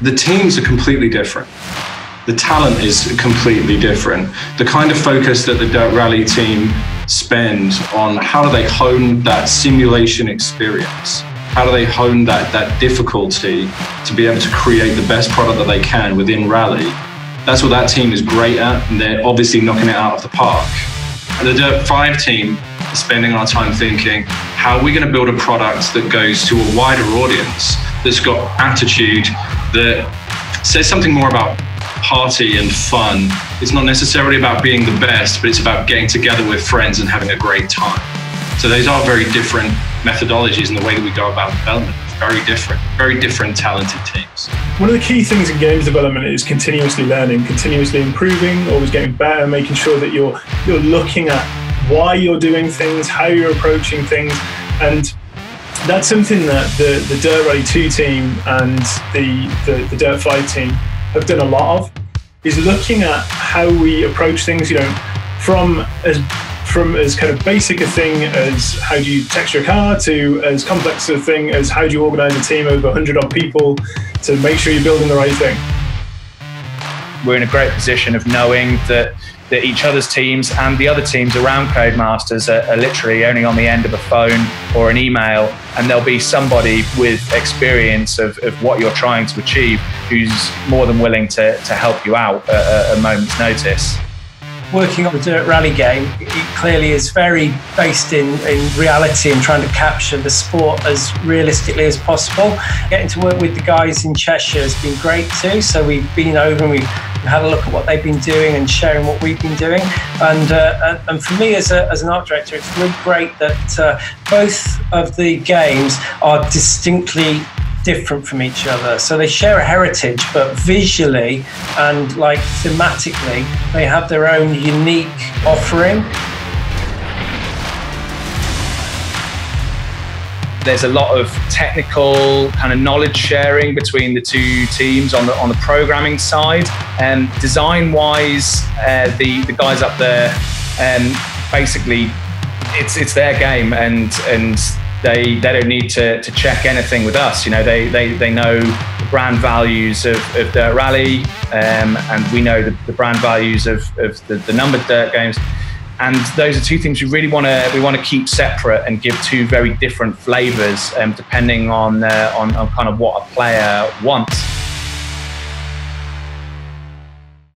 The teams are completely different. The talent is completely different. The kind of focus that the Dirt Rally team spend on how do they hone that simulation experience, how do they hone that difficulty to be able to create the best product that they can within Rally, that's what that team is great at, and they're obviously knocking it out of the park. The Dirt 5 team is spending our time thinking, how are we going to build a product that goes to a wider audience, that's got attitude, that says something more about party and fun. It's not necessarily about being the best, but it's about getting together with friends and having a great time. So those are very different methodologies in the way that we go about development. Very different talented teams. One of the key things in games development is continuously learning, continuously improving, always getting better, making sure that you're looking at why you're doing things, how you're approaching things. And that's something that the Dirt Rally 2 team and the Dirt 5 team have done a lot of, is looking at how we approach things, you know, from as kind of basic a thing as how do you texture a car, to as complex a thing as how do you organize a team of 100 odd people to make sure you're building the right thing. We're in a great position of knowing that each other's teams and the other teams around Codemasters are literally only on the end of a phone or an email, and there'll be somebody with experience of what you're trying to achieve who's more than willing to help you out at a moment's notice. Working on the Dirt Rally game, it clearly is very based in reality and trying to capture the sport as realistically as possible. Getting to work with the guys in Cheshire has been great too. So we've been over and we've had a look at what they've been doing and sharing what we've been doing. And for me as an art director, it's really great that both of the games are distinctly different from each other. So they share a heritage, but visually and like thematically, they have their own unique offering. There's a lot of technical kind of knowledge sharing between the two teams on the programming side. And design-wise, the guys up there, basically, it's their game, and they don't need to check anything with us. You know, they know the brand values of Dirt Rally, and we know the brand values of the numbered Dirt games. And those are two things we really want to keep separate and give two very different flavors, depending on kind of what a player wants.